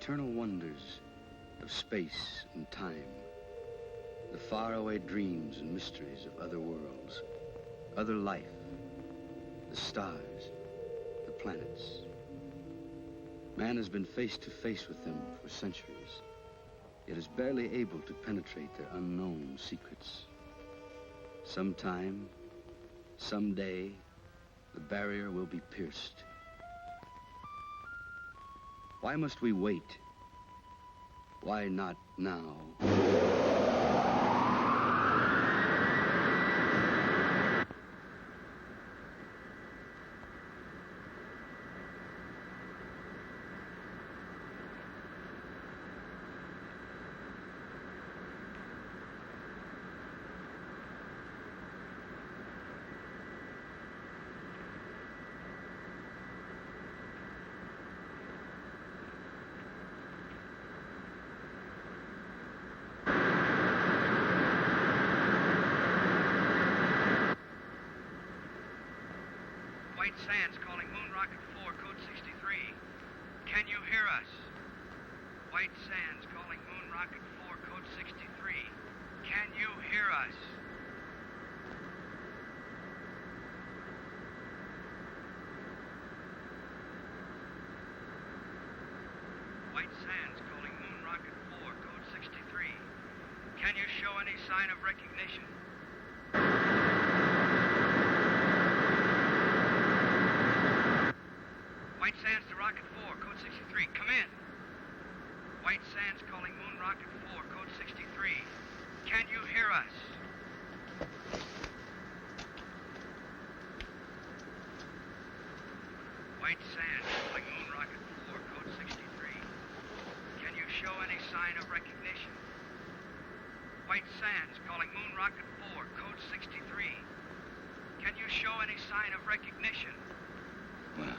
eternal wonders of space and time, the faraway dreams and mysteries of other worlds, other life, the stars, the planets. Man has been face to face with them for centuries, yet is barely able to penetrate their unknown secrets. Sometime, someday, the barrier will be pierced. Why must we wait? Why not now? Sands calling Moon Rocket 4, code 63. Can you hear us? White Sands calling Moon Rocket 4, code 63. Can you hear us? White Sands calling Moon Rocket 4, code 63. Can you show any sign of recognition? White Sands to Rocket 4, code 63. Come in. White Sands calling Moon Rocket 4, code 63. Can you hear us? White Sands calling Moon Rocket 4, code 63. Can you show any sign of recognition? White Sands calling Moon Rocket 4, code 63. Can you show any sign of recognition? Well,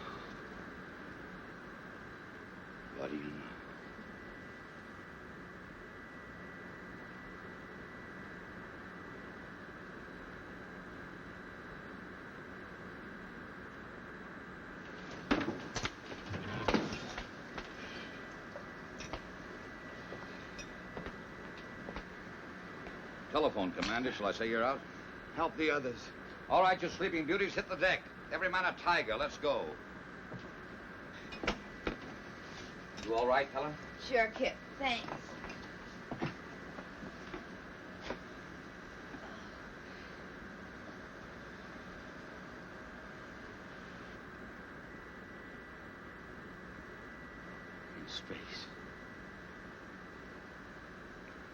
what do you know? Telephone, Commander. Shall I say you're out? Help the others. All right, you sleeping beauties, hit the deck. Every man a tiger. Let's go. You all right, Helen? Sure, Kip. Thanks. In space.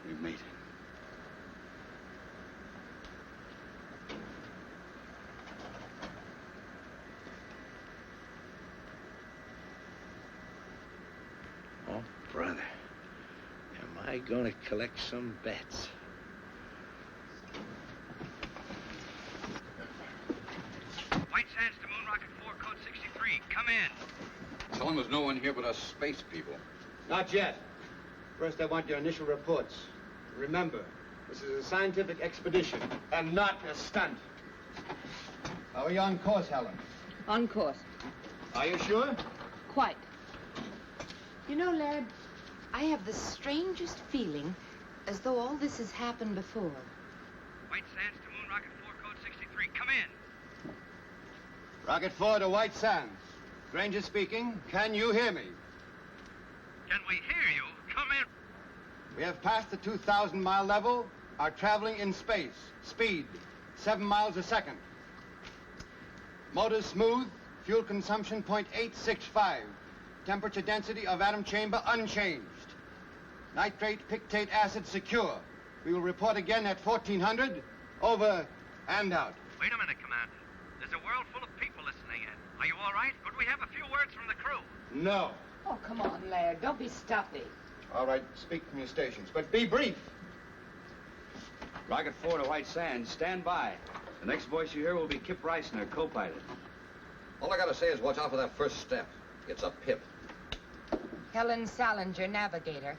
We made it. Oh, brother. Am I going to collect some bets? White Sands to Moon Rocket 4, code 63. Come in. Tell him there's no one here but us space people. Not yet. First, I want your initial reports. Remember, this is a scientific expedition and not a stunt. Are we on course, Helen? On course. Are you sure? Quite. You know, lad, I have the strangest feeling as though all this has happened before. White Sands to Moon Rocket 4, code 63. Come in. Rocket 4 to White Sands. Granger speaking. Can you hear me? Can we hear you? Come in. We have passed the 2,000-mile level, are traveling in space. Speed, 7 miles a second. Motors smooth, fuel consumption 0.865. Temperature density of atom chamber unchanged. Nitrate pictate acid secure. We will report again at 1400. Over and out. Wait a minute, Commander. There's a world full of people listening in. Are you all right? Could we have a few words from the crew? No. Oh, come on, lad. Don't be stuffy. All right, speak from your stations, but be brief. Rocket 4 to White Sands, stand by. The next voice you hear will be Kip Reisner, co-pilot. All I gotta say is watch out for that first step. It's a pip. Helen Salinger, navigator.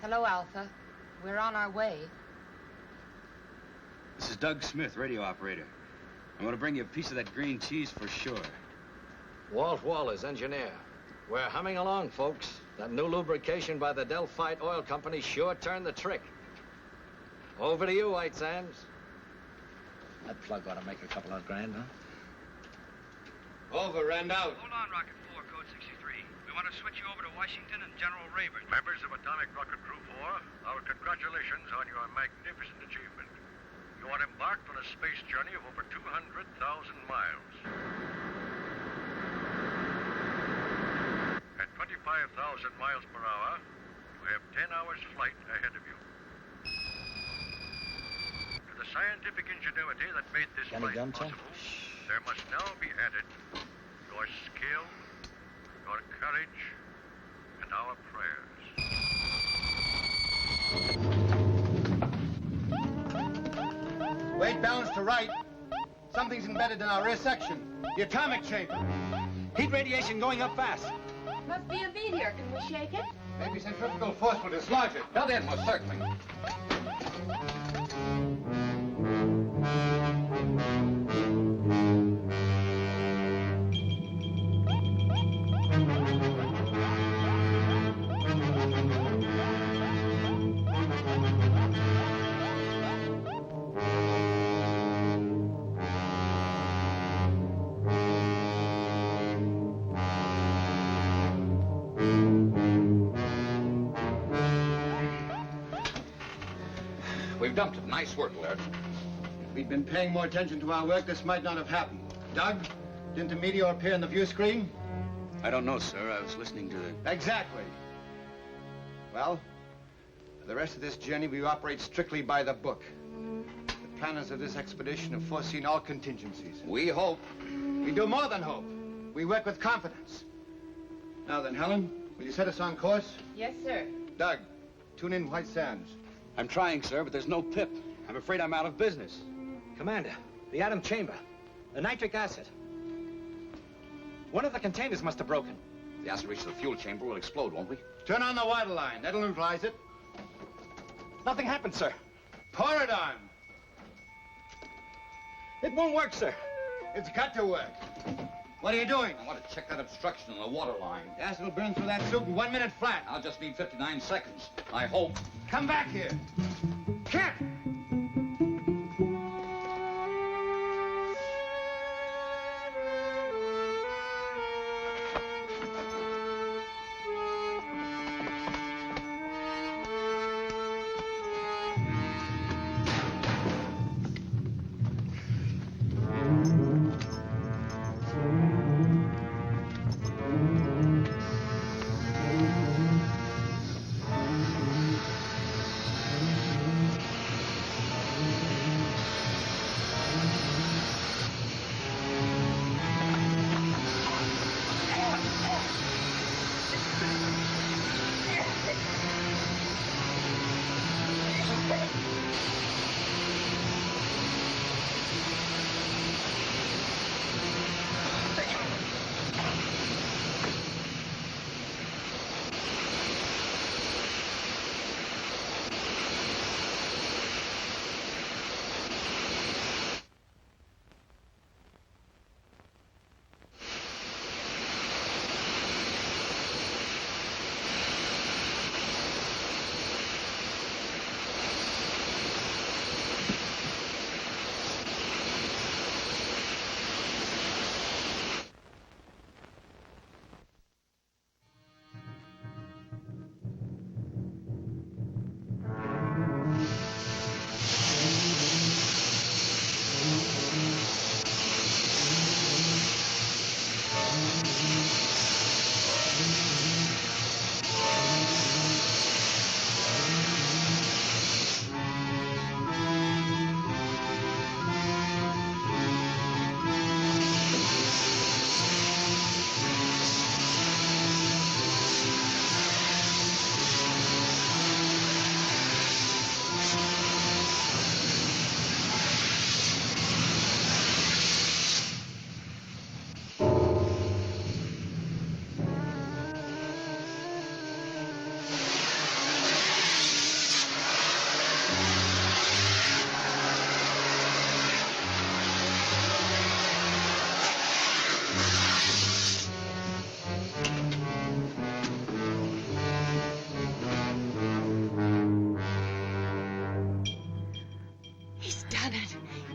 Hello, Alpha. We're on our way. This is Doug Smith, radio operator. I'm going to bring you a piece of that green cheese for sure. Walt Wallace, engineer. We're humming along, folks. That new lubrication by the Delphite Oil Company sure turned the trick. Over to you, White Sands. That plug ought to make a couple of grand, huh? Over and out. Hold on, Rocket 4, code 63. We want to switch you over to Washington and General Rayburn. Members of Atomic Rocket Crew 4, our congratulations on your magnificent achievement. You are embarked on a space journey of over 200,000 miles. At 25,000 miles per hour, you have 10 hours flight ahead of you. To the scientific ingenuity that made this flight possible, there must now be added your skill, your courage, and our prayers. Weight balance to right. Something's embedded in our rear section. The atomic chamber. Heat radiation going up fast. Must be a meteor. Can we shake it? Maybe centrifugal force will dislodge it. Built in, most certainly. We've dumped it. Nice work, Laird. If we'd been paying more attention to our work, this might not have happened. Doug, didn't the meteor appear on the view screen? I don't know, sir. I was listening to the... Exactly. Well, for the rest of this journey, we operate strictly by the book. The planners of this expedition have foreseen all contingencies. We hope. We do more than hope. We work with confidence. Now then, Helen, will you set us on course? Yes, sir. Doug, tune in White Sands. I'm trying, sir, but there's no pip. I'm afraid I'm out of business. Commander, the atom chamber, the nitric acid. One of the containers must have broken. If the acid reaches the fuel chamber, we'll explode, won't we? Turn on the water line. That'll neutralize it. Nothing happened, sir. Pour it on. It won't work, sir. It's got to work. What are you doing? I want to check that obstruction in the water line. The acid will burn through that suit in 1 minute flat. I'll just need 59 seconds. I hope. Come back here. Kent!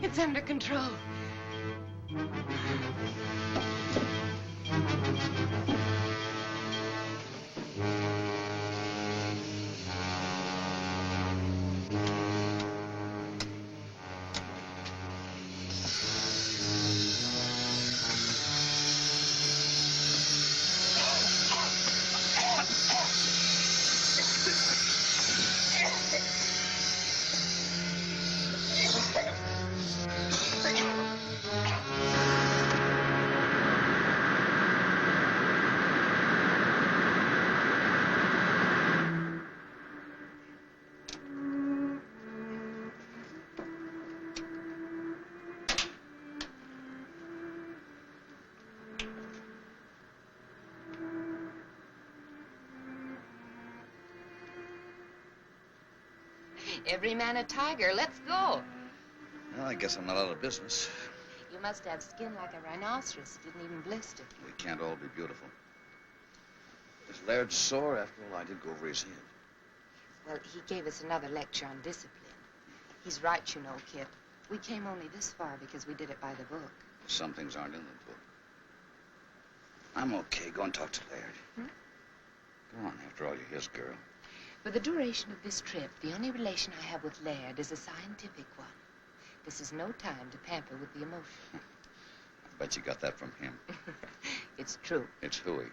It's under control. Every man a tiger. Let's go. Well, I guess I'm not out of business. You must have skin like a rhinoceros. Didn't even blister. We can't all be beautiful. Is Laird sore? After all, I did go over his head. Well, he gave us another lecture on discipline. He's right, you know, Kit. We came only this far because we did it by the book. Some things aren't in the book. I'm okay. Go and talk to Laird. Go on. After all, you're his girl. For the duration of this trip, the only relation I have with Laird is a scientific one. This is no time to pamper with the emotion. I bet you got that from him. It's true. It's hooey.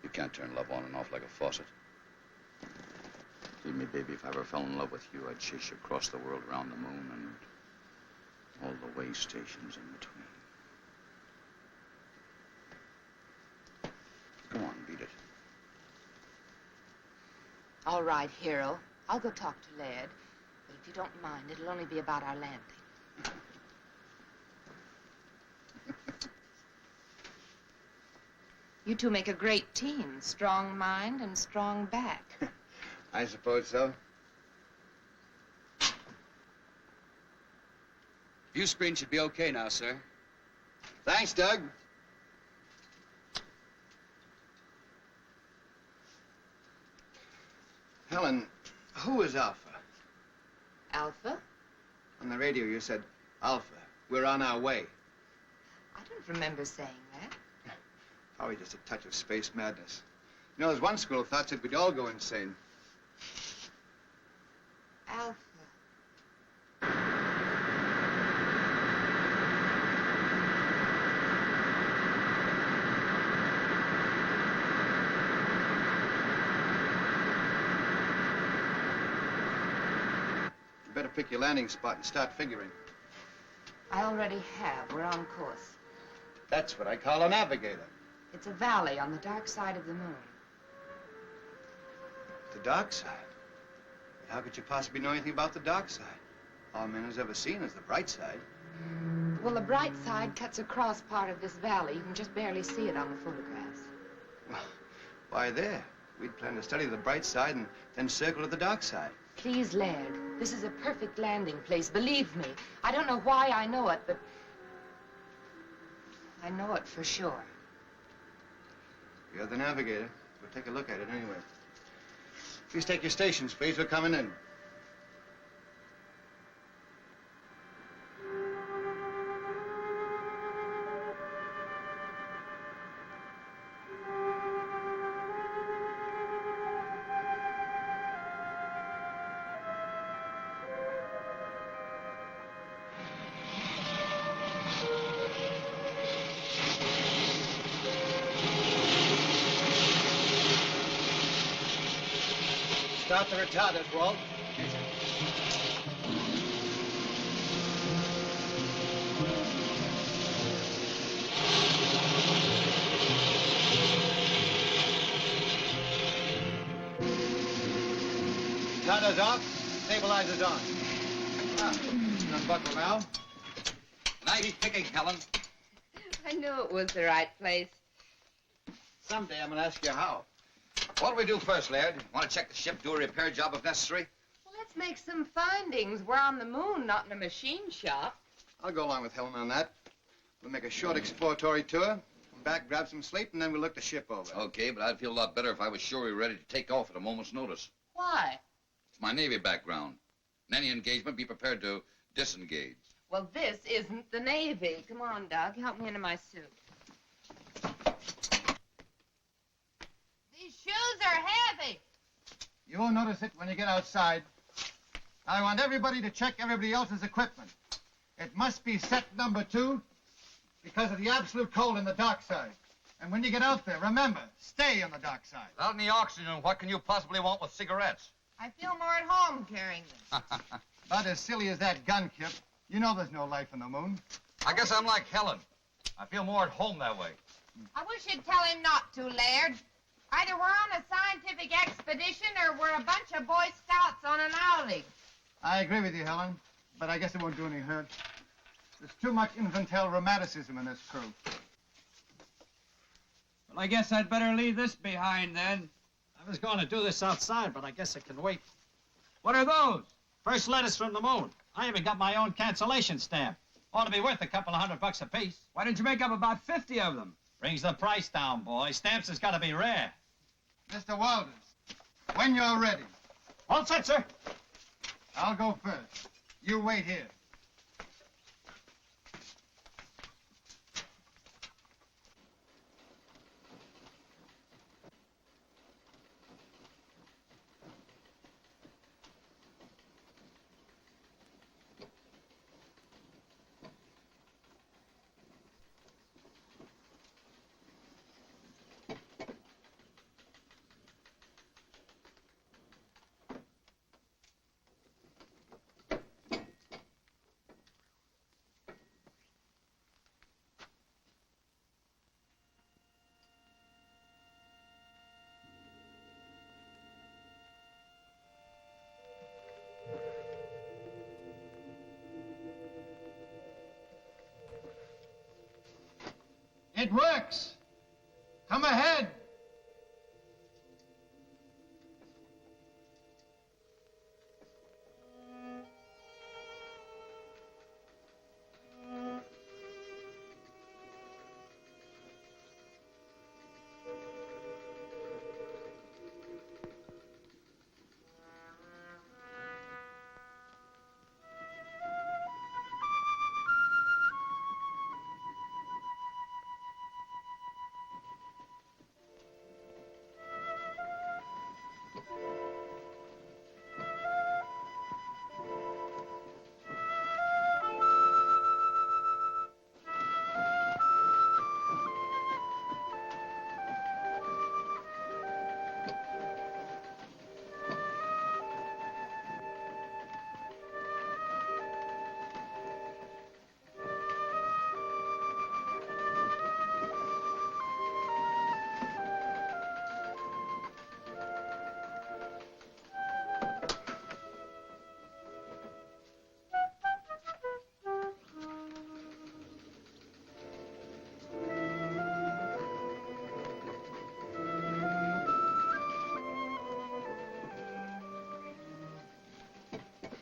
You can't turn love on and off like a faucet. Believe me, baby, if I ever fell in love with you, I'd chase you across the world, around the moon, and all the way stations in between. Go on, beat it. All right, hero. I'll go talk to Laird. But if you don't mind, it'll only be about our landing. You two make a great team. Strong mind and strong back. I suppose so. View screen should be okay now, sir. Thanks, Doug. Helen, who is Alpha? Alpha? On the radio, you said, Alpha, we're on our way. I don't remember saying that. Probably just a touch of space madness. You know, there's one school of thought that we'd all go insane. Alpha. You better pick your landing spot and start figuring. I already have. We're on course. That's what I call a navigator. It's a valley on the dark side of the moon. The dark side? How could you possibly know anything about the dark side? All man has ever seen is the bright side. Well, the bright side cuts across part of this valley. You can just barely see it on the photographs. Well, why there? We'd plan to study the bright side and then circle to the dark side. Please, Laird, this is a perfect landing place. Believe me. I don't know why I know it, but I know it for sure. You're the navigator. We'll take a look at it anyway. Please take your stations, please. We're coming in. Start the retarders, Walt. Retarders off, stabilizers on. Unbuckle now. Nice picking, Helen. I knew it was the right place. Someday I'm going to ask you how. What do we do first, Laird? Want to check the ship, do a repair job if necessary? Well, let's make some findings. We're on the moon, not in a machine shop. I'll go along with Helen on that. We'll make a short exploratory tour, come back, grab some sleep, and then we'll look the ship over. Okay, but I'd feel a lot better if I was sure we were ready to take off at a moment's notice. Why? It's my Navy background. In any engagement, be prepared to disengage. Well, this isn't the Navy. Come on, Doug. Help me into my suit. These shoes are heavy. You won't notice it when you get outside. I want everybody to check everybody else's equipment. It must be set number 2 because of the absolute cold in the dark side. And when you get out there, remember, stay on the dark side. Without any oxygen, what can you possibly want with cigarettes? I feel more at home carrying them. About as silly as that gun, Kip. You know there's no life on the moon. I guess I'm like Helen. I feel more at home that way. I wish you'd tell him not to, Laird. Either we're on a scientific expedition or we're a bunch of Boy Scouts on an outing. I agree with you, Helen, but I guess it won't do any hurt. There's too much infantile romanticism in this crew. Well, I guess I'd better leave this behind, then. I was going to do this outside, but I guess it can wait. What are those? First letters from the moon. I even got my own cancellation stamp. Ought to be worth a couple of $100 apiece. Why didn't you make up about 50 of them? Brings the price down, boy. Stamps has got to be rare. Mr. Walters, when you're ready. All set, sir. I'll go first. You wait here. It works. Come ahead.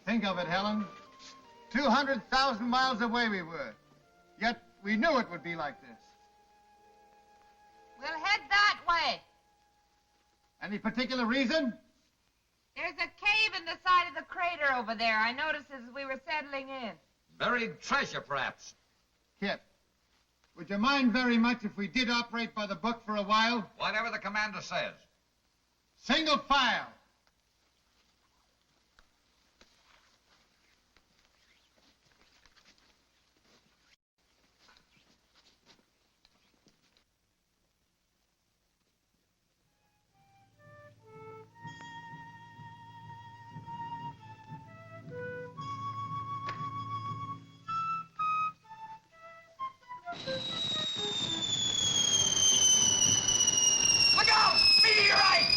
Think of it, Helen. 200,000 miles away we were. Yet we knew it would be like this. We'll head that way. Any particular reason? There's a cave in the side of the crater over there. I noticed as we were settling in. Buried treasure, perhaps. Kip, would you mind very much if we did operate by the book for a while? Whatever the commander says. Single file. Look out! Meteorite!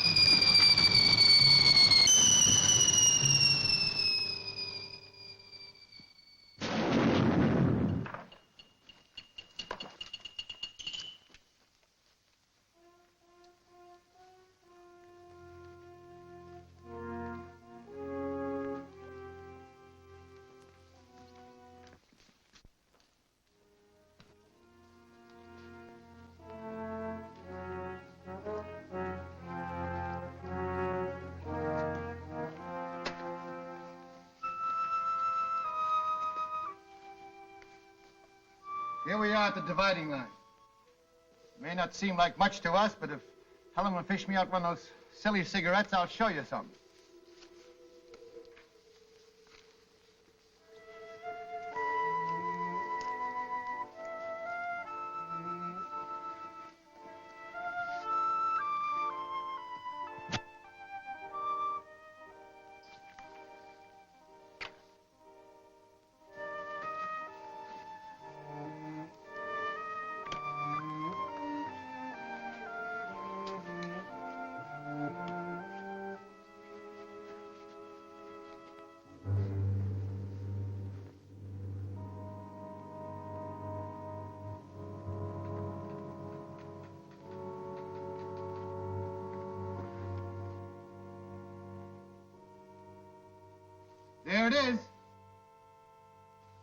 Here we are at the dividing line. It may not seem like much to us, but if Helen will fish me out one of those silly cigarettes, I'll show you something. There it is.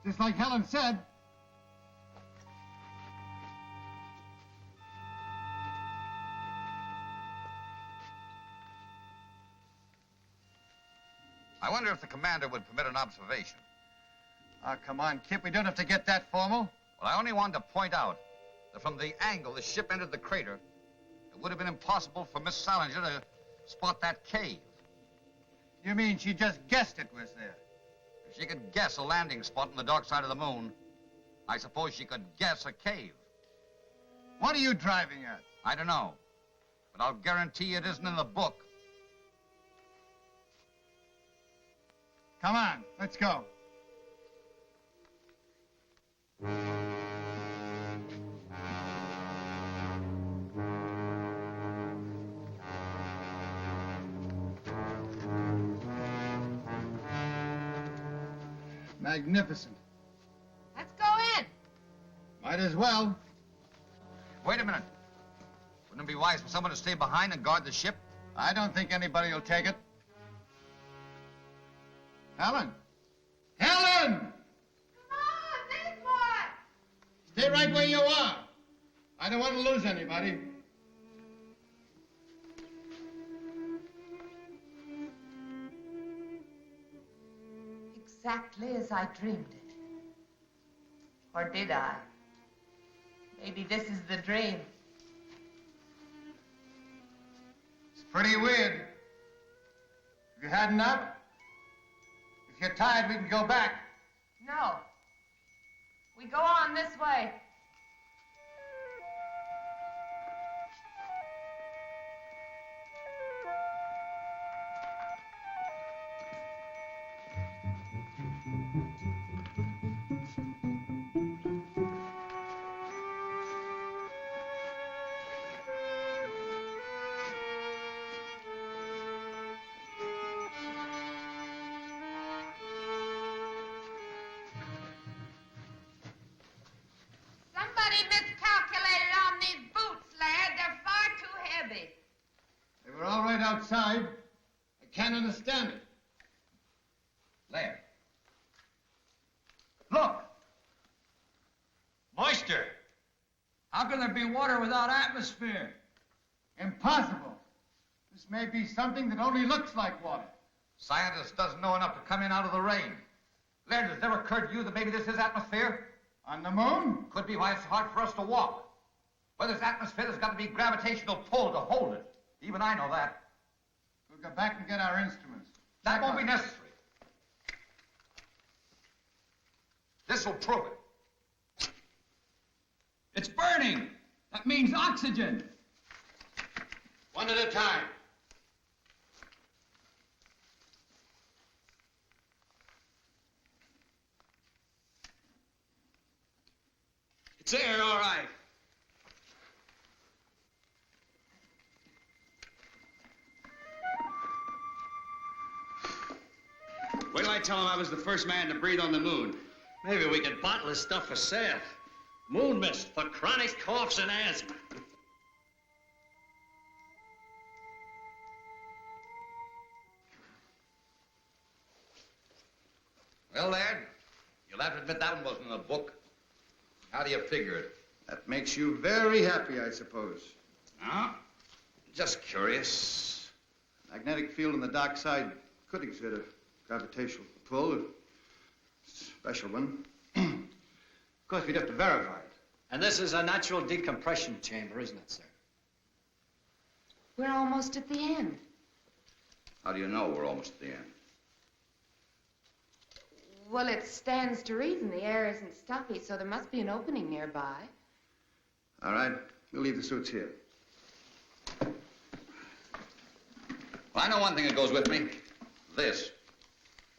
Just like Helen said. I wonder if the commander would permit an observation. Oh, come on, Kip. We don't have to get that formal. Well, I only wanted to point out that from the angle the ship entered the crater, it would have been impossible for Miss Salinger to spot that cave. You mean she just guessed it was there? If she could guess a landing spot on the dark side of the moon, I suppose she could guess a cave. What are you driving at? I don't know, but I'll guarantee it isn't in the book. Come on, let's go. Magnificent. Let's go in. Might as well. Wait a minute. Wouldn't it be wise for someone to stay behind and guard the ship? I don't think anybody will take it. Helen! Helen! Come on, this boy. Stay right where you are. I don't want to lose anybody. Exactly as I dreamed it. Or did I? Maybe this is the dream. It's pretty weird. Have you had enough? If you're tired, we can go back. No. We go on this way. Somebody miscalculated on these boots, lad. They're far too heavy. They were all right outside. I can't understand it. Laird. Look! Moisture. How can there be water without atmosphere? Impossible. This may be something that only looks like water. Scientist doesn't know enough to come in out of the rain. Laird, has it ever occurred to you that maybe this is atmosphere? On the moon? Could be why it's hard for us to walk. Where there's atmosphere, there's got to be gravitational pull to hold it. Even I know that. We'll go back and get our instruments. That won't be necessary. This will prove it. It's burning. That means oxygen. One at a time. It's there, all right. Wait till I tell him I was the first man to breathe on the moon. Maybe we could bottle this stuff for sale. Moon mist for chronic coughs and asthma. Well, Laird, you'll have to admit that one wasn't in the book. How do you figure it? That makes you very happy, I suppose. Huh? Just curious. Magnetic field on the dark side could exert a gravitational pull, a special one. Of course, we'd have to verify it. And this is a natural decompression chamber, isn't it, sir? We're almost at the end. How do you know we're almost at the end? Well, it stands to reason the air isn't stuffy, so there must be an opening nearby. All right, we'll leave the suits here. Well, I know one thing that goes with me. This.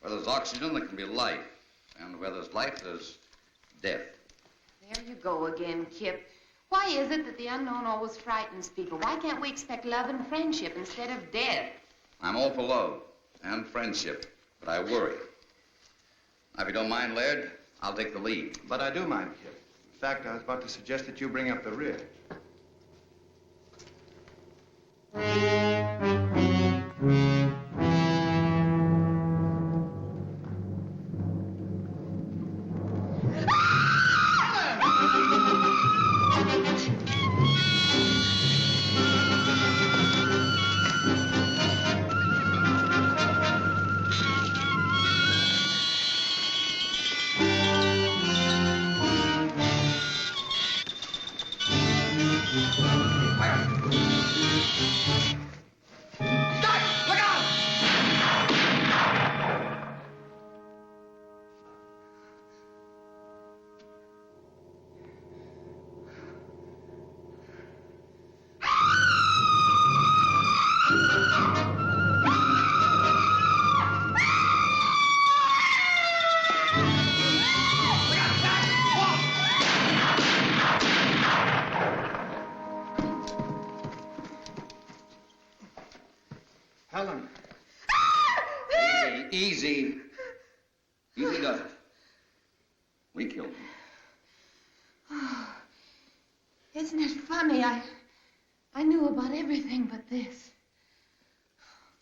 Where there's oxygen, there can be life. And where there's life, there's death. There you go again, Kip. Why is it that the unknown always frightens people? Why can't we expect love and friendship instead of death? I'm all for love and friendship, but I worry. Now, if you don't mind, Laird, I'll take the lead. But I do mind, Kip. In fact, I was about to suggest that you bring up the rear. Helen. Easy. Easy does it. We killed him. Oh, isn't it funny? I knew about everything but this.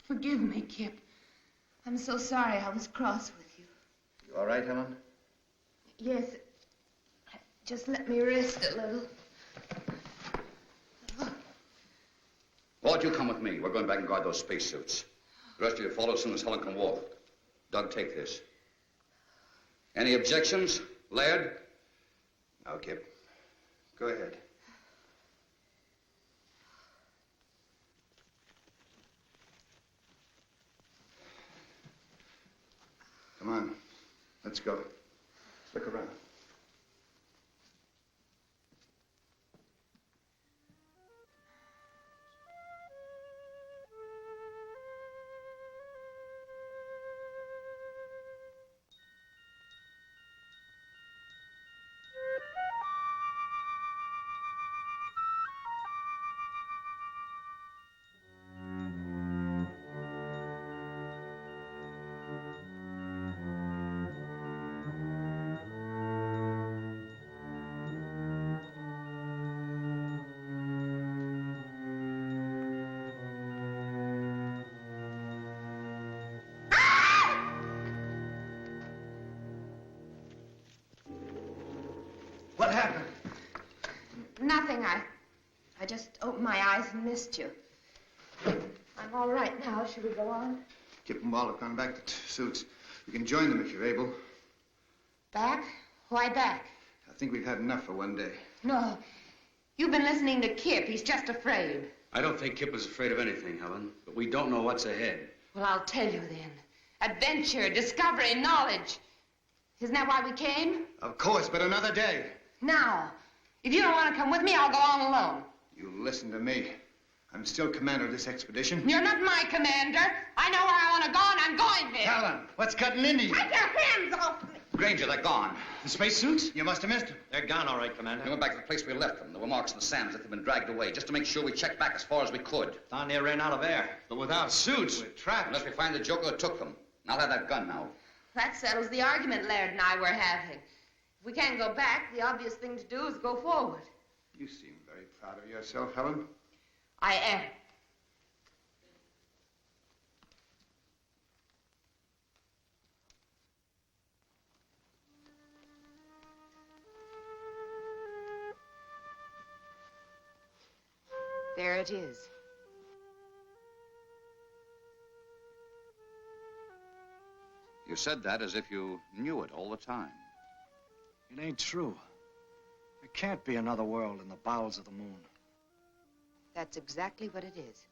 Forgive me, Kip. I'm so sorry I was cross with you. You all right, Helen? Yes. Just let me rest a little. Ward, you come with me. We're going back and guard those spacesuits. The rest of you follow as soon as Helen can walk. Doug, take this. Any objections, Laird? No, Kip. Go ahead. Come on. Let's go. Look around. What happened? Nothing. I just opened my eyes and missed you. I'm all right now. Should we go on? Kip and Wall have gone back to suits. You can join them if you're able. Back? Why back? I think we've had enough for one day. No. You've been listening to Kip. He's just afraid. I don't think Kip is afraid of anything, Helen, but we don't know what's ahead. Well, I'll tell you then. Adventure, discovery, knowledge. Isn't that why we came? Of course, but another day. Now, if you don't want to come with me, I'll go on alone. You listen to me. I'm still commander of this expedition. You're not my commander. I know where I want to go, and I'm going there. Helen, what's cutting into you? Take your hands off me. Granger, they're gone. The spacesuits? You must have missed them. They're gone, all right, Commander. We went back to the place we left them. There were marks in the sand as if they'd been dragged away, just to make sure we checked back as far as we could. Thought they ran out of air. But without suits, we're trapped. Unless we find the joker who took them. And I'll have that gun now. That settles the argument Laird and I were having. If we can't go back, the obvious thing to do is go forward. You seem very proud of yourself, Helen. I am. There it is. You said that as if you knew it all the time. It ain't true. There can't be another world in the bowels of the moon. That's exactly what it is.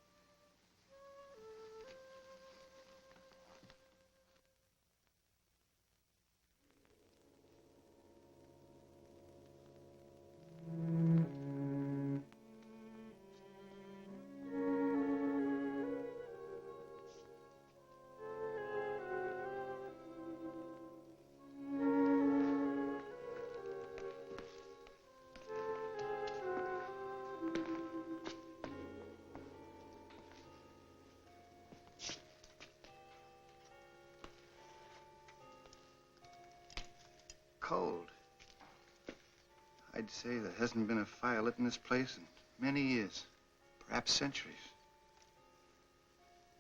Cold. I'd say there hasn't been a fire lit in this place in many years, perhaps centuries.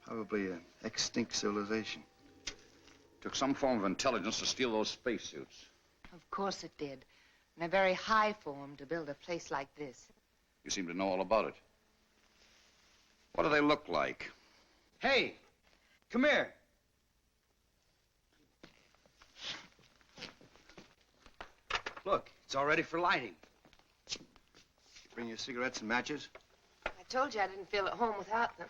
Probably an extinct civilization. Took some form of intelligence to steal those spacesuits. Of course it did. And a very high form to build a place like this. You seem to know all about it. What do they look like? Hey, come here. Look, it's all ready for lighting. Bring your cigarettes and matches? I told you I didn't feel at home without them.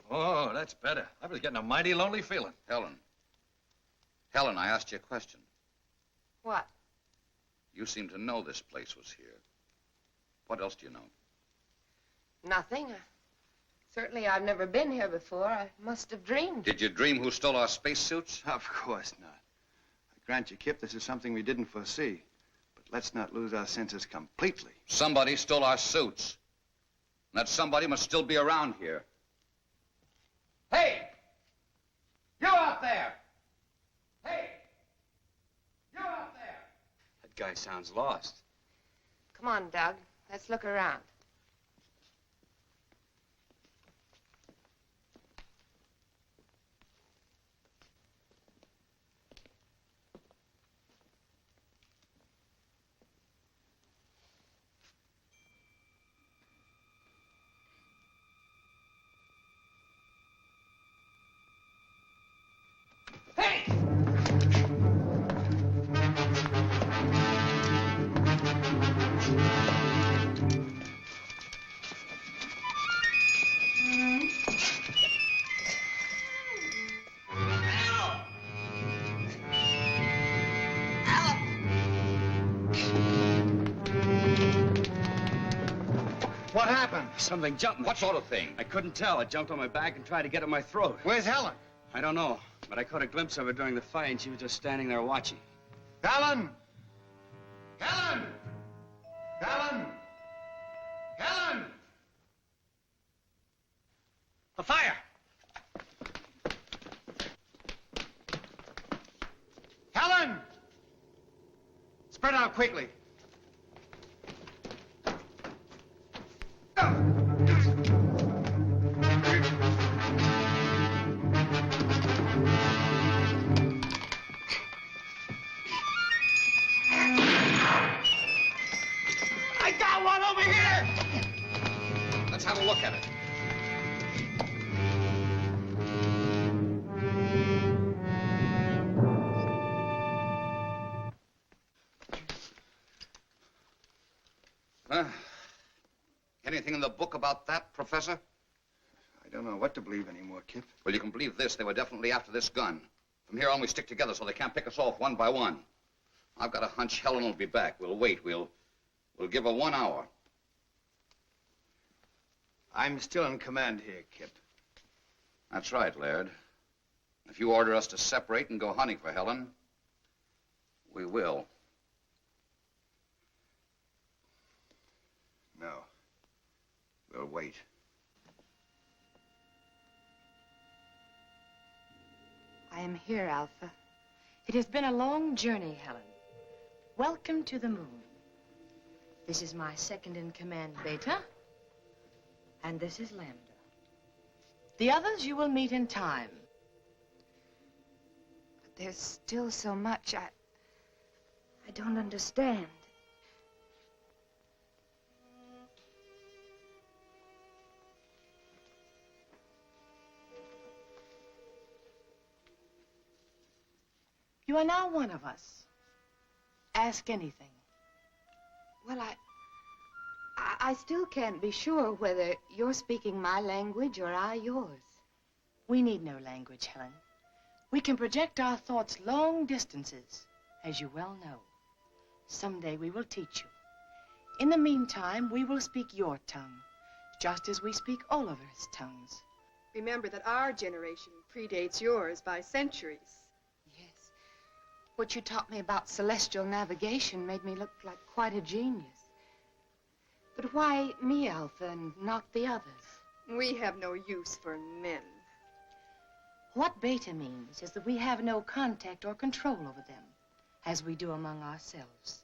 Oh, that's better. I was getting a mighty lonely feeling. Helen. Helen, I asked you a question. What? You seem to know this place was here. What else do you know? Nothing. Certainly I've never been here before. I must have dreamed. Did you dream who stole our spacesuits? Of course not. I grant you, Kip, this is something we didn't foresee. But let's not lose our senses completely. Somebody stole our suits. And that somebody must still be around here. Hey! You out there! Hey! You out there! That guy sounds lost. Come on, Doug. Let's look around. What happened? Something jumped me. What sort of thing? I couldn't tell. It jumped on my back and tried to get at my throat. Where's Helen? I don't know, but I caught a glimpse of her during the fight, and she was just standing there watching. Helen! Helen! Helen! Helen! A fire! Helen! Spread out quickly. I got one over here! Let's have a look at it. Anything in the book about that, Professor? I don't know what to believe anymore, Kip. Well, you can believe this. They were definitely after this gun. From here on, we stick together so they can't pick us off one by one. I've got a hunch Helen will be back. We'll wait. We'll give her 1 hour. I'm still in command here, Kip. That's right, Laird. If you order us to separate and go hunting for Helen, we will. No. We'll wait. I am here, Alpha. It has been a long journey, Helen. Welcome to the moon. This is my second in command, Beta. And this is Lambda. The others you will meet in time. But there's still so much I don't understand. You are now one of us. Ask anything. Well, I still can't be sure whether you're speaking my language or I yours. We need no language, Helen. We can project our thoughts long distances, as you well know. Someday we will teach you. In the meantime, we will speak your tongue, just as we speak Oliver's tongues. Remember that our generation predates yours by centuries. Yes. What you taught me about celestial navigation made me look like quite a genius. But why me, Alpha, and not the others? We have no use for men. What beta means is that we have no contact or control over them, as we do among ourselves.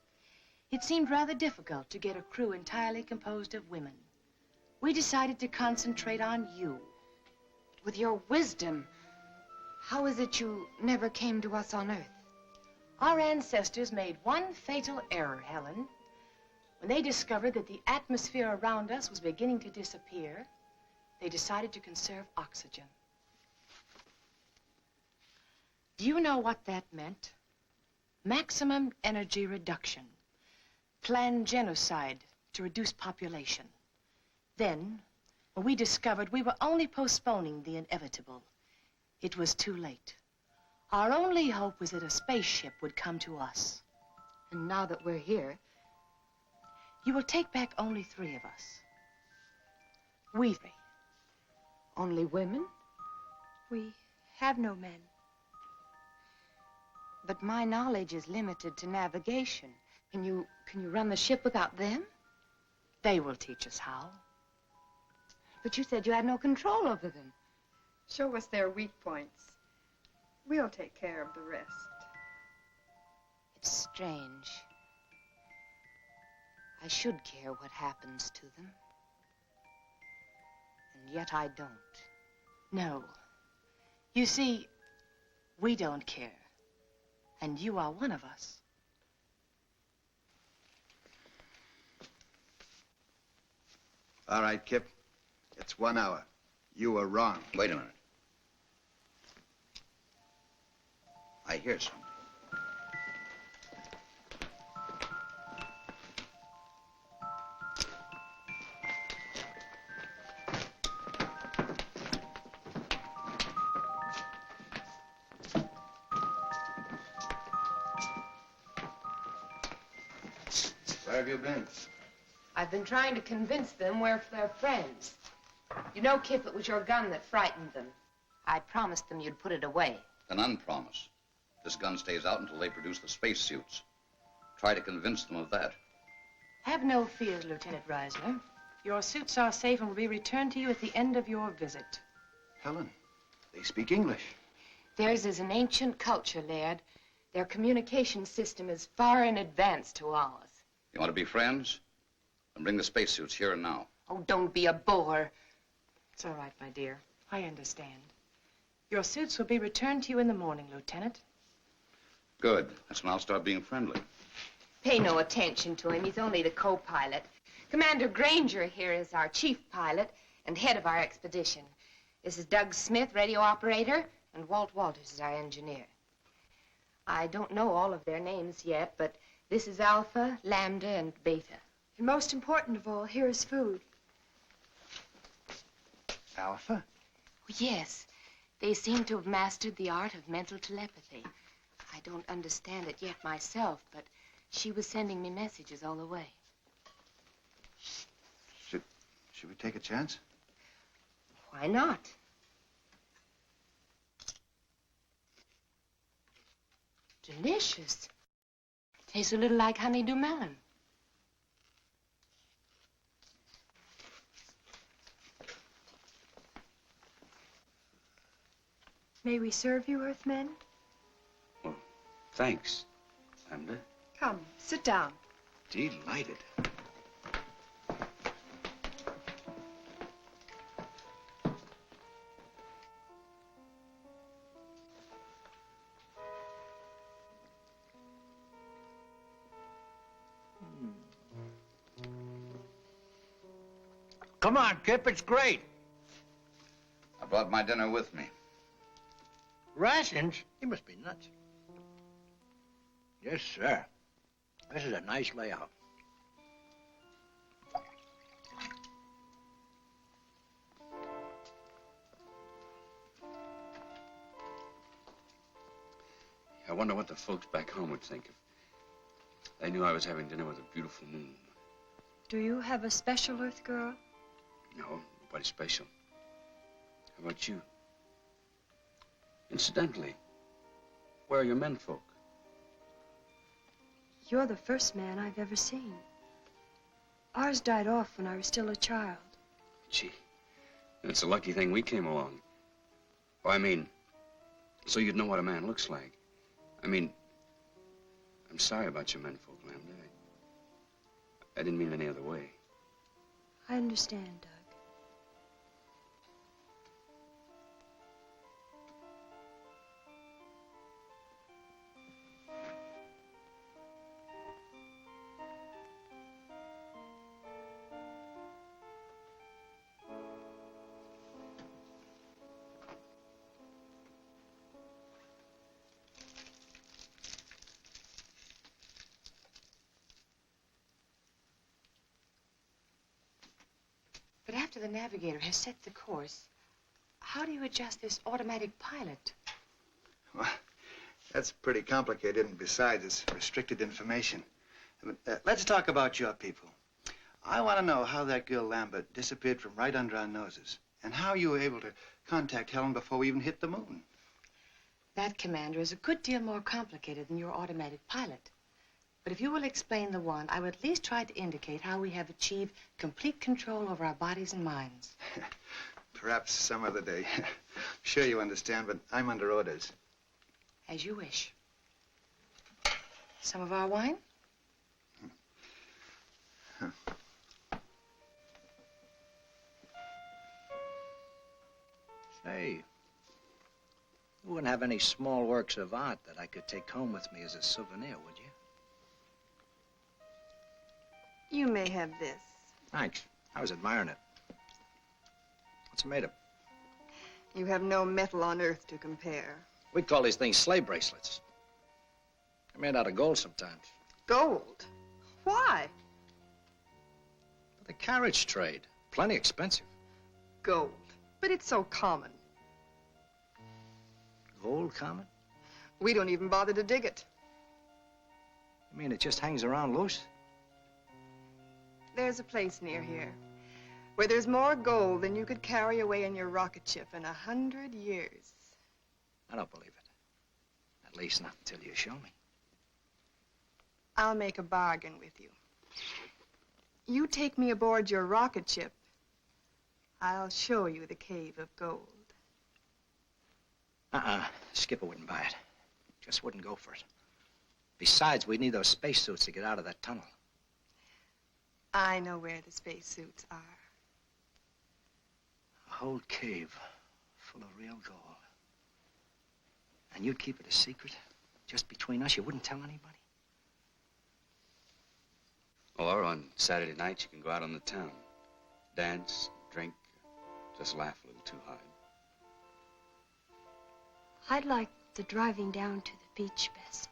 It seemed rather difficult to get a crew entirely composed of women. We decided to concentrate on you. With your wisdom, how is it you never came to us on Earth? Our ancestors made one fatal error, Helen. When they discovered that the atmosphere around us was beginning to disappear, they decided to conserve oxygen. Do you know what that meant? Maximum energy reduction. Planned genocide to reduce population. Then, when we discovered we were only postponing the inevitable, it was too late. Our only hope was that a spaceship would come to us. And now that we're here, you will take back only 3 of us. We 3. Only women? We have no men. But my knowledge is limited to navigation. Can you run the ship without them? They will teach us how. But you said you had no control over them. Show us their weak points. We'll take care of the rest. It's strange. I should care what happens to them. And yet I don't. No. You see, we don't care. And you are one of us. All right, Kip. It's 1 hour. You were wrong. Wait a minute. I hear something. Where have you been? I've been trying to convince them we're their friends. You know, Kip, it was your gun that frightened them. I promised them you'd put it away. An unpromise. This gun stays out until they produce the spacesuits. Try to convince them of that. Have no fears, Lieutenant Reisler. Your suits are safe and will be returned to you at the end of your visit. Helen, they speak English. Theirs is an ancient culture, Laird. Their communication system is far in advance to ours. You want to be friends? Then bring the spacesuits here and now. Oh, don't be a bore. It's all right, my dear. I understand. Your suits will be returned to you in the morning, Lieutenant. Good. That's when I'll start being friendly. Pay no attention to him. He's only the co-pilot. Commander Granger here is our chief pilot and head of our expedition. This is Doug Smith, radio operator, and Walt Walters is our engineer. I don't know all of their names yet, but this is Alpha, Lambda, and Beta. And most important of all, here is food. Alpha? Yes. They seem to have mastered the art of mental telepathy. I don't understand it yet myself, but she was sending me messages all the way. Should we take a chance? Why not? Delicious. Tastes a little like honeydew melon. May we serve you, Earthmen? Well, thanks, Lambda. Come, sit down. Delighted. Come on, Kip, it's great. I brought my dinner with me. Rations? You must be nuts. Yes, sir. This is a nice layout. I wonder what the folks back home would think if they knew I was having dinner with a beautiful moon. Do you have a special Earth girl? No, nobody special. How about you? Incidentally, where are your menfolk? You're the first man I've ever seen. Ours died off when I was still a child. Gee, it's a lucky thing we came along. Oh, I mean, so you'd know what a man looks like. I mean, I'm sorry about your menfolk, Lambda. I didn't mean any other way. I understand, Doug. But after the navigator has set the course, how do you adjust this automatic pilot? Well, that's pretty complicated, and besides, it's restricted information. Let's talk about your people. I want to know how that girl Lambert disappeared from right under our noses, and how you were able to contact Helen before we even hit the moon. That, Commander, is a good deal more complicated than your automatic pilot. But if you will explain the one, I would at least try to indicate how we have achieved complete control over our bodies and minds. Perhaps some other day. Sure you understand, but I'm under orders. As you wish. Some of our wine? Say, you wouldn't have any small works of art that I could take home with me as a souvenir, would you? You may have this. Thanks. I was admiring it. What's it made of? You have no metal on Earth to compare. We call these things sleigh bracelets. They're made out of gold sometimes. Gold? Why? For the carriage trade. Plenty expensive. Gold. But it's so common. Gold common? We don't even bother to dig it. You mean it just hangs around loose? There's a place near here where there's more gold than you could carry away in your rocket ship in 100 years. I don't believe it. At least not until you show me. I'll make a bargain with you. You take me aboard your rocket ship, I'll show you the cave of gold. Skipper wouldn't buy it. Just wouldn't go for it. Besides, we'd need those spacesuits to get out of that tunnel. I know where the spacesuits are. A whole cave full of real gold. And you'd keep it a secret? Just between us? You wouldn't tell anybody? Or on Saturday nights, you can go out on the town. Dance, drink, just laugh a little too hard. I'd like the driving down to the beach best.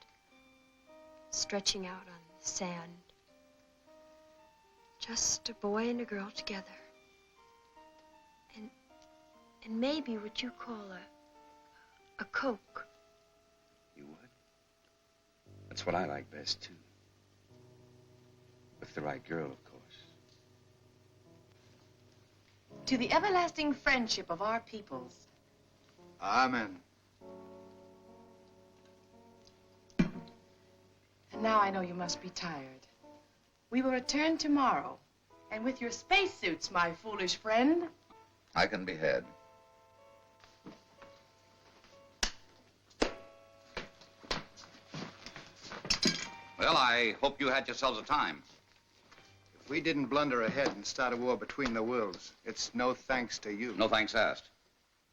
Stretching out on the sand. Just a boy and a girl together. And maybe what you call a Coke. You would? That's what I like best, too. With the right girl, of course. To the everlasting friendship of our peoples. Amen. And now I know you must be tired. We will return tomorrow. And with your spacesuits, my foolish friend. I can be had. Well, I hope you had yourselves a time. If we didn't blunder ahead and start a war between the worlds, it's no thanks to you. No thanks asked.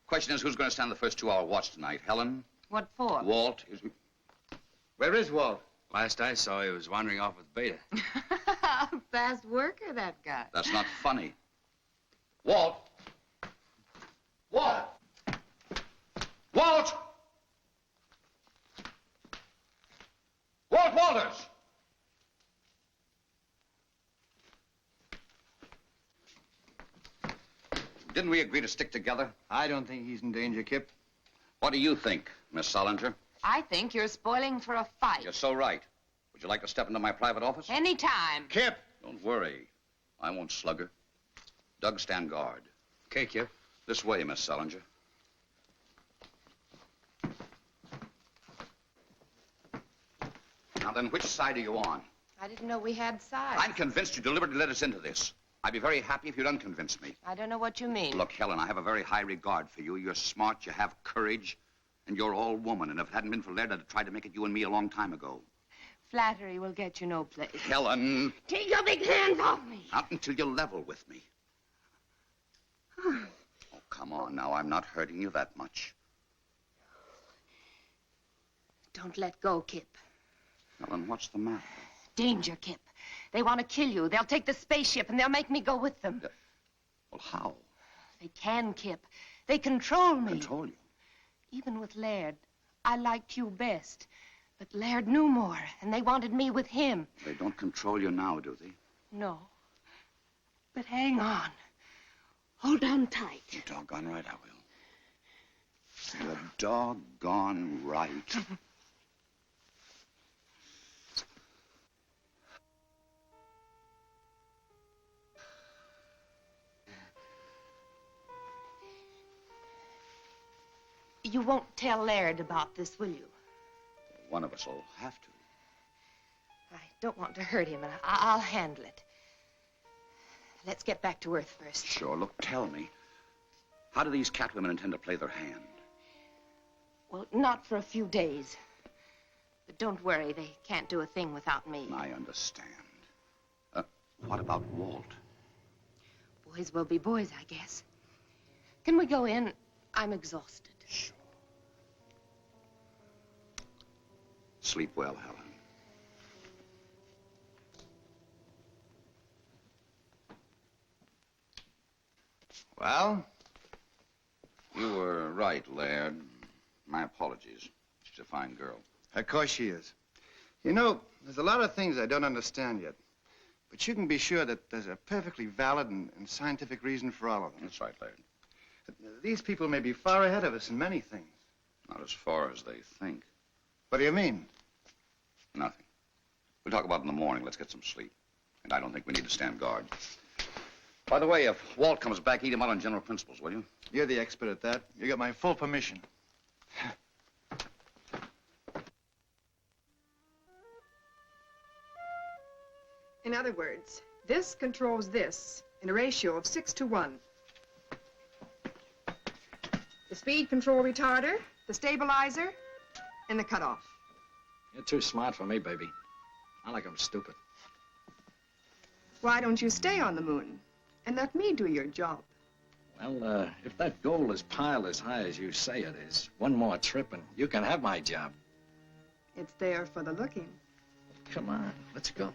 Question is, who's going to stand the first 2-hour watch tonight? Helen? What for? Walt? Where is Walt? Last I saw, he was wandering off with Beta. Fast worker, that guy. That's not funny. Walt! Walt! Walt! Walt, Didn't we agree to stick together? I don't think he's in danger, Kip. What do you think, Miss Salinger? I think you're spoiling for a fight. You're so right. Would you like to step into my private office? Anytime. Kip! Don't worry. I won't slug her. Doug, stand guard. Okay, Kip. This way, Miss Salinger. Now then, which side are you on? I didn't know we had sides. I'm convinced you deliberately led us into this. I'd be very happy if you'd unconvince me. I don't know what you mean. Look, Helen, I have a very high regard for you. You're smart, you have courage, and you're all woman. And if it hadn't been for Laird, I'd have tried to make it you and me a long time ago. Flattery will get you no place. Helen! Take your big hands off me. Not until you level with me. Oh, come on now. I'm not hurting you that much. Don't let go, Kip. Helen, what's the matter? Danger, Kip. They want to kill you. They'll take the spaceship and they'll make me go with them. Well, how? They can, Kip. They control me. Control you? Even with Laird, I liked you best. But Laird knew more, and they wanted me with him. They don't control you now, do they? No. But hang on. Hold on tight. You're doggone right I will. You're doggone right. You won't tell Laird about this, will you? One of us will have to. I don't want to hurt him, and I'll handle it. Let's get back to Earth first. Sure. Look, tell me. How do these catwomen intend to play their hand? Well, not for a few days. But don't worry, they can't do a thing without me. I understand. What about Walt? Boys will be boys, I guess. Can we go in? I'm exhausted. Sure. Sleep well, Helen. Well? You were right, Laird. My apologies. She's a fine girl. Of course she is. You know, there's a lot of things I don't understand yet. But you can be sure that there's a perfectly valid and scientific reason for all of them. That's right, Laird. These people may be far ahead of us in many things. Not as far as they think. What do you mean? Nothing. We'll talk about it in the morning. Let's get some sleep. And I don't think we need to stand guard. By the way, if Walt comes back, eat him out on general principles, will you? You're the expert at that. You got my full permission. In other words, this controls this in a ratio of 6 to 1. The speed control retarder, the stabilizer, and the cutoff. You're too smart for me, baby. I like 'em stupid. Why don't you stay on the moon and let me do your job? Well, if that goal is piled as high as you say it is, one more trip and you can have my job. It's there for the looking. Come on, let's go.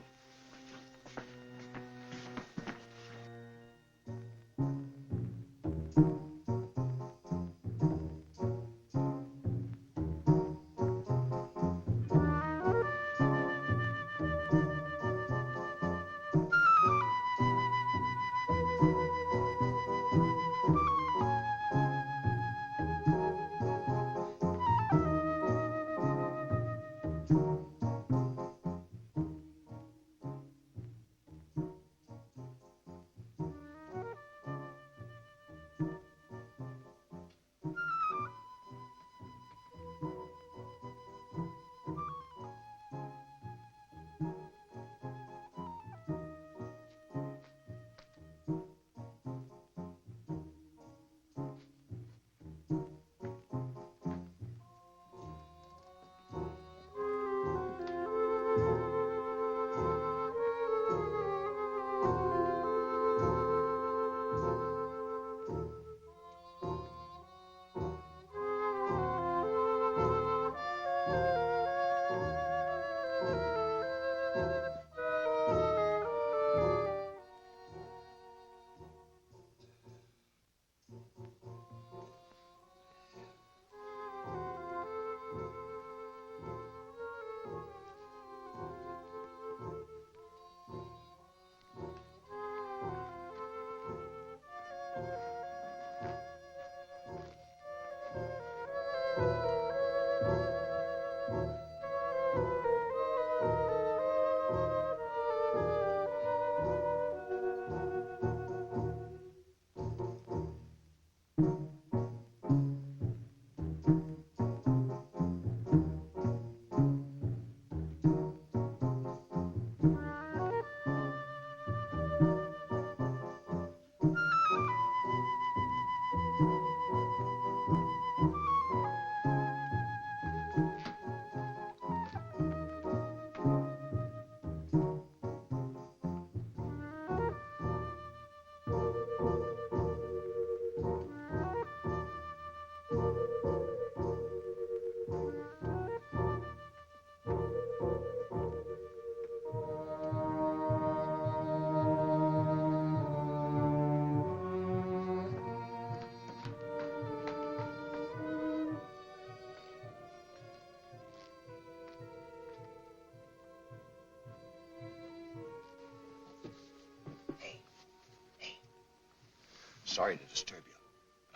Sorry to disturb you.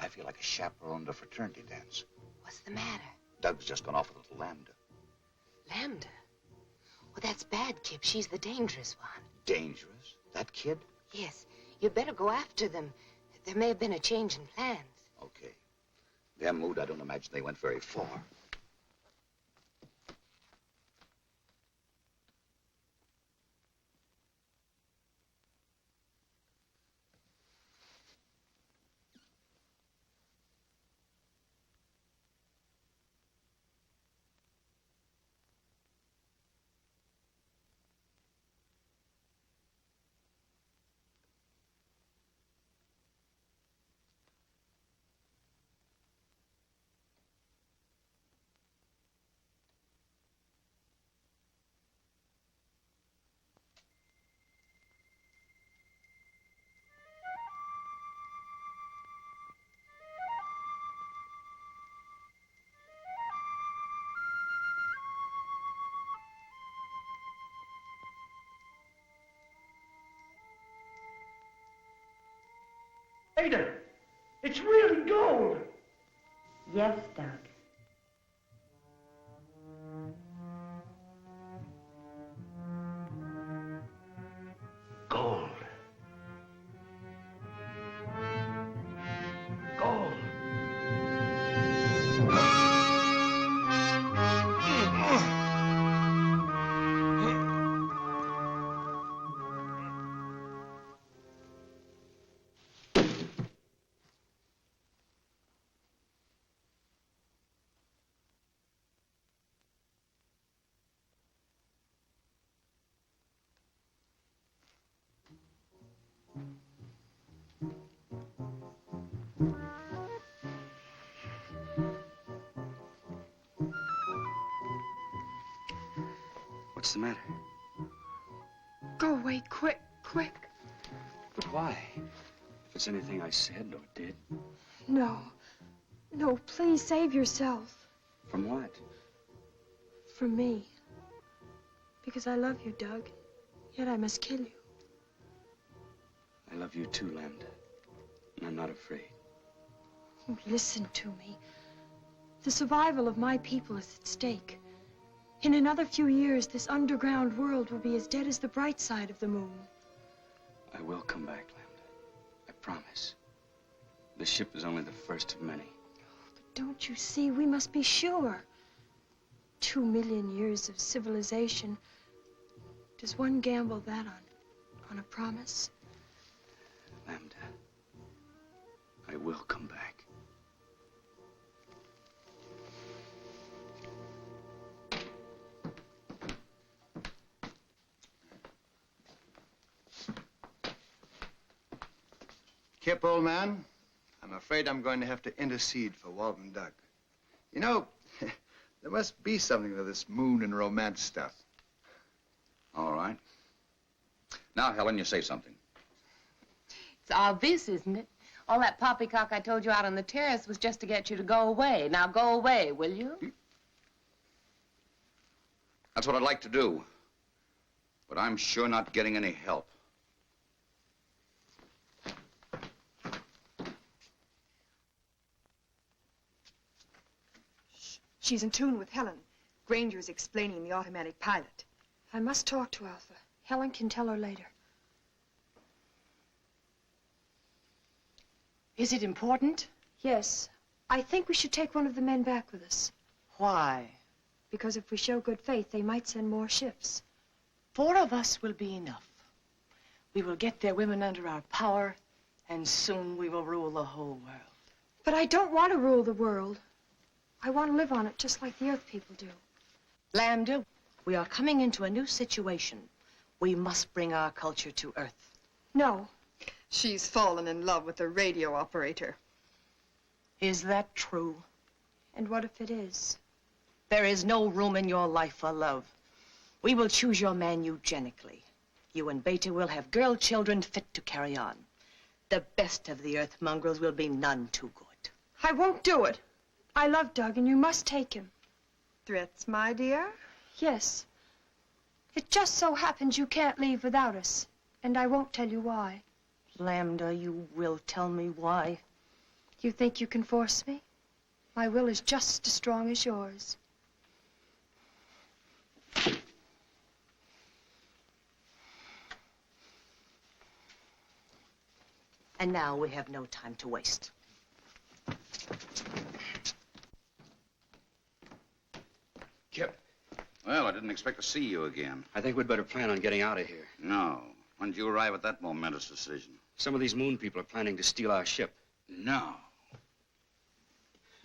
I feel like a chaperone at a fraternity dance. What's the matter? Doug's just gone off with a little lambda. Lambda? Well, that's bad, Kip. She's the dangerous one. Dangerous? That kid? Yes. You'd better go after them. There may have been a change in plans. Okay. Their mood, I don't imagine they went very far. Ada, it's really gold. Yes, Doug. Gold. Gold. What's the matter? Go away, quick, quick. But why? If it's anything I said or did. No. No, please save yourself. From what? From me. Because I love you, Doug. Yet I must kill you. I love you too, Lambda. And I'm not afraid. Oh, listen to me. The survival of my people is at stake. In another few years, this underground world will be as dead as the bright side of the moon. I will come back, Lambda. I promise. The ship is only the first of many. But don't you see, we must be sure. 2 million years of civilization. Does one gamble that on a promise? Lambda, I will come back. Kip, old man, I'm afraid I'm going to have to intercede for Walt and Doug. You know, there must be something to this moon and romance stuff. All right. Now, Helen, you say something. It's obvious, isn't it? All that poppycock I told you out on the terrace was just to get you to go away. Now go away, will you? That's what I'd like to do. But I'm sure not getting any help. She's in tune with Helen. Granger's explaining the automatic pilot. I must talk to Alpha. Helen can tell her later. Is it important? Yes. I think we should take one of the men back with us. Why? Because if we show good faith, they might send more ships. 4 of us will be enough. We will get their women under our power, and soon we will rule the whole world. But I don't want to rule the world. I want to live on it just like the Earth people do. Lambda, we are coming into a new situation. We must bring our culture to Earth. No. She's fallen in love with the radio operator. Is that true? And what if it is? There is no room in your life for love. We will choose your man eugenically. You and Beta will have girl children fit to carry on. The best of the Earth mongrels will be none too good. I won't do it. I love Doug, and you must take him. Threats, my dear? Yes. It just so happens you can't leave without us, and I won't tell you why. Lambda, you will tell me why. You think you can force me? My will is just as strong as yours. And now we have no time to waste. Kip. Well, I didn't expect to see you again. I think we'd better plan on getting out of here. No. When did you arrive at that momentous decision? Some of these moon people are planning to steal our ship. No.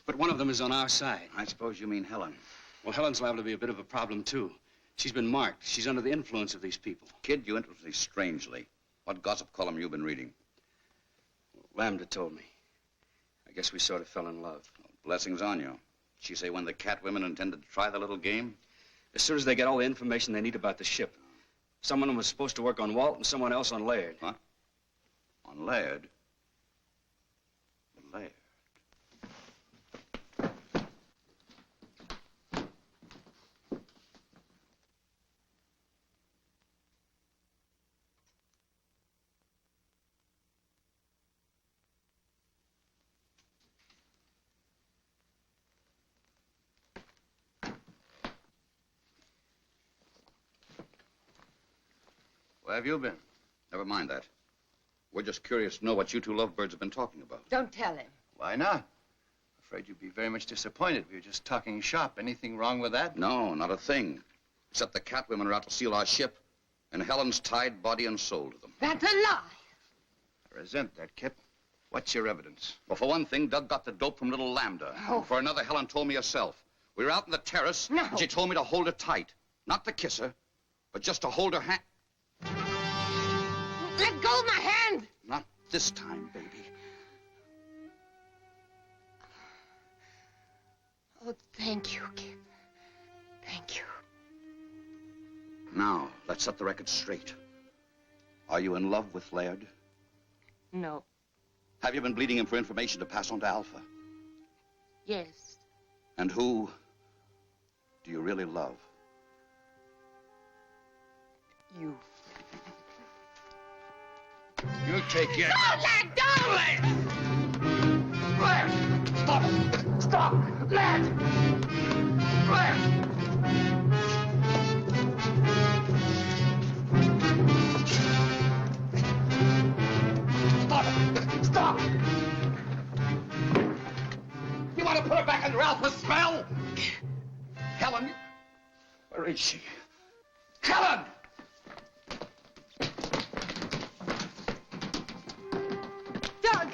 But one of them is on our side. I suppose you mean Helen. Well, Helen's liable to be a bit of a problem, too. She's been marked. She's under the influence of these people. Kid, you interest me strangely. What gossip column you been reading? Lambda told me. I guess we sort of fell in love. Well, blessings on you. She say when the cat women intended to try the little game? As soon as they get all the information they need about the ship. Someone was supposed to work on Walt and someone else on Laird. Huh? On Laird? Laird. Where have you been? Never mind that. We're just curious to know what you two lovebirds have been talking about. Don't tell him. Why not? Afraid you'd be very much disappointed. We were just talking shop. Anything wrong with that? No, not a thing. Except the cat women are out to steal our ship, and Helen's tied body and soul to them. That's a lie. I resent that, Kip. What's your evidence? Well, for one thing, Doug got the dope from little Lambda. Oh. And for another, Helen told me herself. We were out on the terrace, No. and she told me to hold her tight. Not to kiss her, but just to hold her hand. Let go of my hand! Not this time, baby. Oh, thank you, Kip. Thank you. Now, let's set the record straight. Are you in love with Laird? No. Have you been bleeding him for information to pass on to Alpha? Yes. And who do you really love? You. You take it. Don't let go! Lad! Stop! Stop! Lad! Lad! Stop it! Stop! You want to put her back under Alpha's spell? Helen! Where is she? Helen! Doug!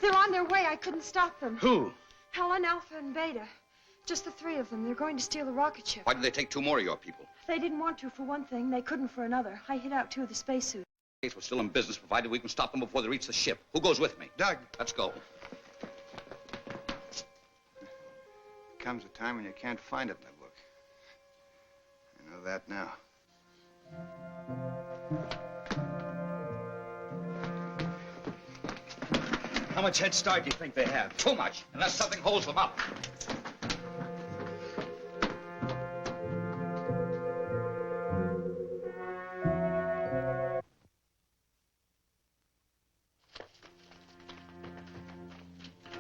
They're on their way. I couldn't stop them. Who? Helen, Alpha, and Beta. Just the 3 of them. They're going to steal the rocket ship. Why did they take 2 more of your people? They didn't want to for one thing. They couldn't for another. I hit out 2 of the spacesuits. We're still in business, provided we can stop them before they reach the ship. Who goes with me? Doug. Let's go. Comes a time when you can't find it in the book. I know that now. How much head start do you think they have? Too much, unless something holds them up.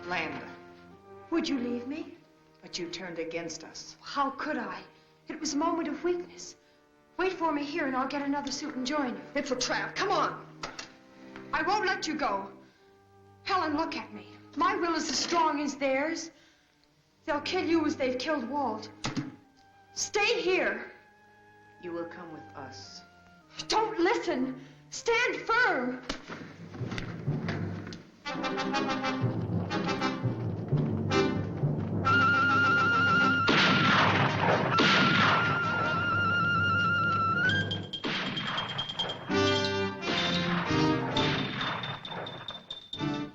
Lambda, Would you leave me? but you turned against us. How could I? It was a moment of weakness. Wait for me here and I'll get another suit and join you. It's a trap. Come on. I won't let you go. Helen, look at me. My will is as strong as theirs. They'll kill you as they've killed Walt. Stay here. You will come with us. Don't listen. Stand firm.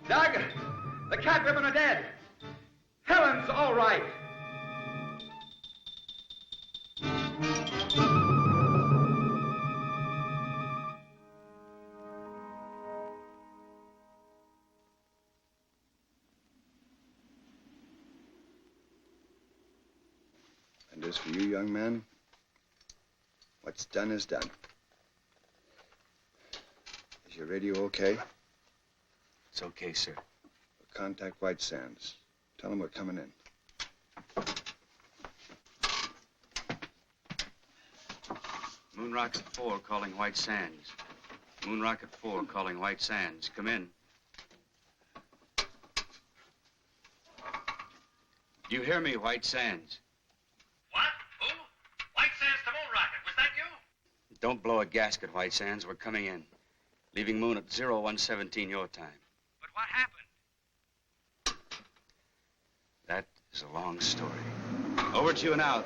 Doug, the cat women are dead. Helen's all right. And as for you, young man, what's done is done. Is your radio okay? It's okay, sir. We'll contact White Sands. Tell them we're coming in. Moon Rocket 4 calling White Sands. Moon Rocket 4 calling White Sands. Come in. Do you hear me, White Sands? What? Who? White Sands to Moon Rocket. Was that you? Don't blow a gasket, White Sands. We're coming in. Leaving Moon at 0117 your time. But what happened? That is a long story. Over to you now.